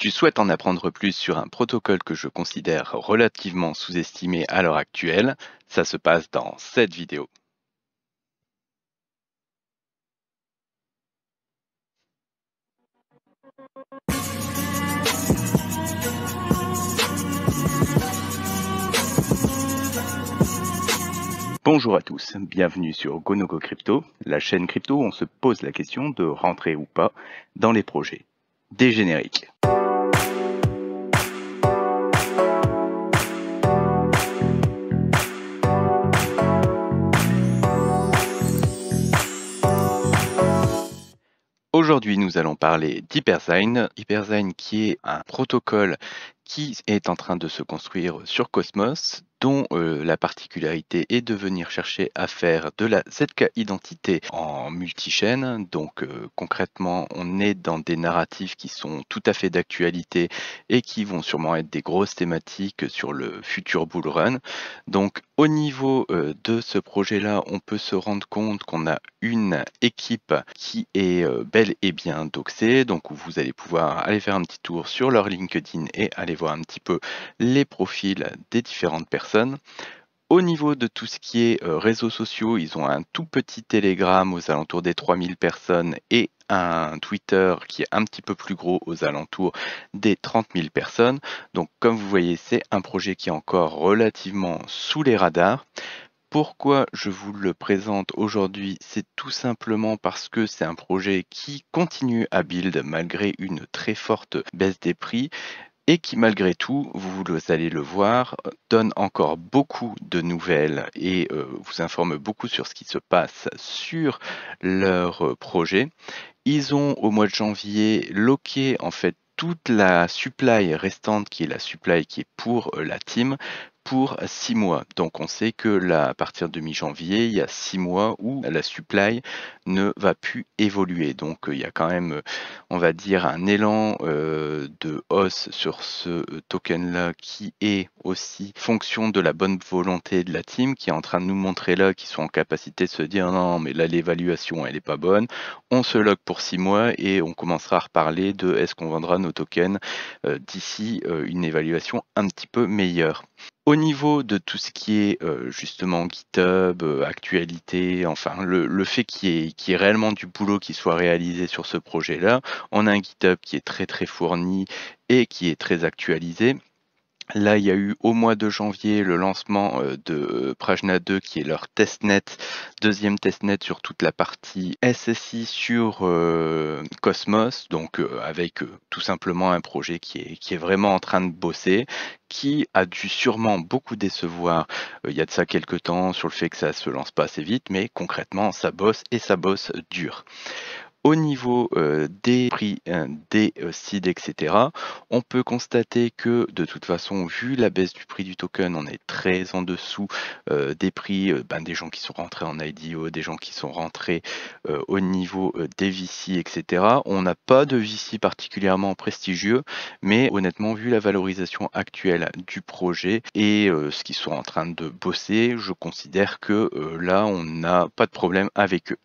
Tu souhaites en apprendre plus sur un protocole que je considère relativement sous-estimé à l'heure actuelle? Ça se passe dans cette vidéo. Bonjour à tous, bienvenue sur GoNoGo Crypto, la chaîne crypto où on se pose la question de rentrer ou pas dans les projets. Des génériques. Aujourd'hui, nous allons parler d'Hypersign. Hypersign qui est un protocole qui est en train de se construire sur Cosmos, dont la particularité est de venir chercher à faire de la ZK identité en multichaîne. Donc concrètement, on est dans des narratifs qui sont tout à fait d'actualité et qui vont sûrement être des grosses thématiques sur le futur bull run. Donc au niveau de ce projet-là, on peut se rendre compte qu'on a une équipe qui est bel et bien doxée, donc où vous allez pouvoir aller faire un petit tour sur leur LinkedIn et aller voir un petit peu les profils des différentes personnes. Au niveau de tout ce qui est réseaux sociaux, ils ont un tout petit Telegram aux alentours des 3000 personnes et un Twitter qui est un petit peu plus gros aux alentours des 30 000 personnes. Donc comme vous voyez, c'est un projet qui est encore relativement sous les radars. Pourquoi je vous le présente aujourd'hui? C'est tout simplement parce que c'est un projet qui continue à build malgré une très forte baisse des prix et qui malgré tout, vous allez le voir, donne encore beaucoup de nouvelles et vous informe beaucoup sur ce qui se passe sur leur projet. Ils ont au mois de janvier locké en fait toute la supply restante qui est la supply qui est pour la team pour 6 mois. Donc on sait que là, à partir de mi-janvier, il y a 6 mois où la supply ne va plus évoluer. Donc il y a quand même, on va dire, un élan de hausse sur ce token-là qui est aussi fonction de la bonne volonté de la team qui est en train de nous montrer là qu'ils sont en capacité de se dire non, mais là l'évaluation elle est pas bonne. On se lock pour 6 mois et on commencera à reparler de est-ce qu'on vendra nos tokens d'ici une évaluation un petit peu meilleure. Au niveau de tout ce qui est justement GitHub, actualité, enfin le fait qu'il y ait réellement du boulot qui soit réalisé sur ce projet-là, on a un GitHub qui est très très fourni et qui est très actualisé. Là, il y a eu au mois de janvier le lancement de Prajna 2 qui est leur testnet, deuxième testnet sur toute la partie SSI sur Cosmos, donc avec tout simplement un projet qui est vraiment en train de bosser, qui a dû sûrement beaucoup décevoir il y a de ça quelques temps sur le fait que ça se lance pas assez vite, mais concrètement ça bosse et ça bosse dur. Au niveau des prix des seeds, etc., on peut constater que de toute façon, vu la baisse du prix du token, on est très en dessous des prix des gens qui sont rentrés en IDO, des gens qui sont rentrés au niveau des VC, etc. On n'a pas de VC particulièrement prestigieux, mais honnêtement, vu la valorisation actuelle du projet et ce qu'ils sont en train de bosser, je considère que là, on n'a pas de problème avec eux.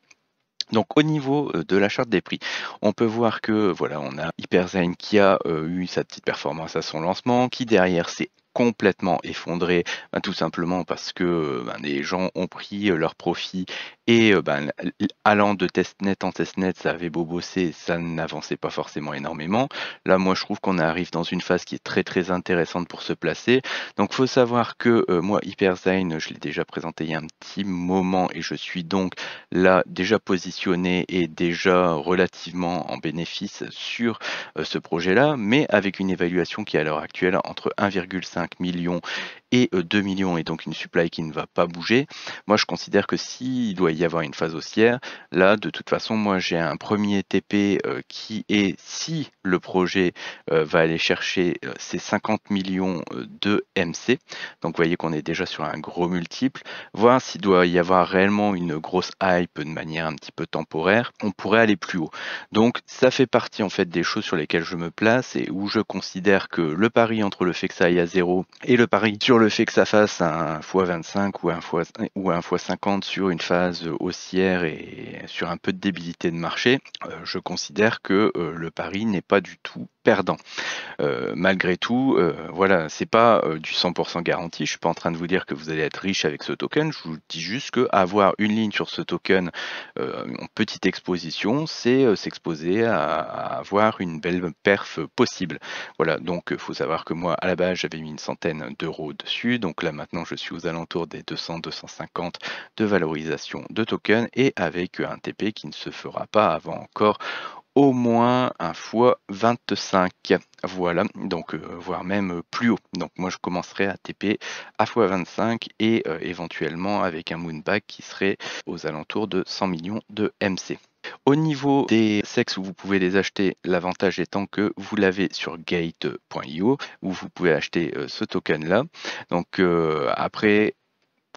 Donc au niveau de la charte des prix, on peut voir que voilà, on a Hypersign qui a eu sa petite performance à son lancement, qui derrière s'est complètement effondré, tout simplement parce que les gens ont pris leur profit et allant de testnet en testnet, ça avait beau bosser, ça n'avançait pas forcément énormément. Là, moi, je trouve qu'on arrive dans une phase qui est très très intéressante pour se placer. Donc, faut savoir que moi, Hypersign, je l'ai déjà présenté il y a un petit moment et je suis donc là déjà positionné et déjà relativement en bénéfice sur ce projet-là, mais avec une évaluation qui est à l'heure actuelle entre 1,5 million et 2 millions et donc une supply qui ne va pas bouger. Moi, je considère que s'il doit y avoir une phase haussière, là, de toute façon, moi, j'ai un premier TP qui est, si le projet va aller chercher ces 50 millions de MC, donc vous voyez qu'on est déjà sur un gros multiple, voir s'il doit y avoir réellement une grosse hype de manière un petit peu temporaire, on pourrait aller plus haut. Donc ça fait partie en fait des choses sur lesquelles je me place et où je considère que le pari entre le fait que ça aille à zéro et le pari sur le le fait que ça fasse un x25 ou un x50 sur une phase haussière et sur un peu de débilité de marché, je considère que, le pari n'est pas du tout perdant. Malgré tout, voilà, c'est pas, du 100 garanti. Je suis pas en train de vous dire que vous allez être riche avec ce token. Je vous dis juste qu'avoir une ligne sur ce token, en petite exposition, c'est, s'exposer à avoir une belle perf possible. Voilà, donc faut savoir que moi, à la base, j'avais mis une centaine d'euros dessus. Donc là, maintenant, je suis aux alentours des 200-250 de valorisation de token et avec un TP qui ne se fera pas avant encore au moins un fois 25. Voilà, donc voire même plus haut. Donc moi je commencerai à TP à fois 25 et éventuellement avec un moonback qui serait aux alentours de 100 millions de MC. Au niveau des sexes où vous pouvez les acheter, l'avantage étant que vous l'avez sur gate.io où vous pouvez acheter ce token là. Donc après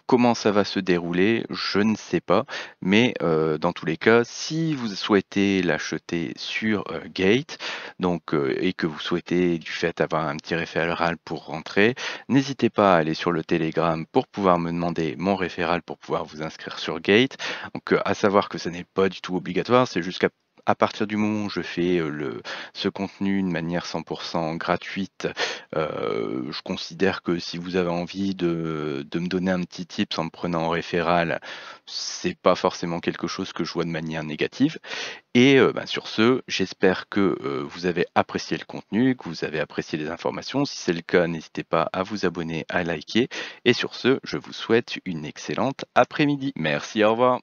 comment ça va se dérouler, je ne sais pas, mais dans tous les cas, si vous souhaitez l'acheter sur, Gate, donc et que vous souhaitez du fait avoir un petit référal pour rentrer, n'hésitez pas à aller sur le Telegram pour pouvoir me demander mon référal pour pouvoir vous inscrire sur Gate. Donc à savoir que ça n'est pas du tout obligatoire, c'est jusqu'à à partir du moment où je fais, ce contenu de manière 100 gratuite, je considère que si vous avez envie de me donner un petit tips en me prenant en référal, c'est pas forcément quelque chose que je vois de manière négative et bah, sur ce, j'espère que, vous avez apprécié le contenu, que vous avez apprécié les informations. Si c'est le cas, n'hésitez pas à vous abonner, à liker et sur ce, je vous souhaite une excellente après-midi. Merci, au revoir.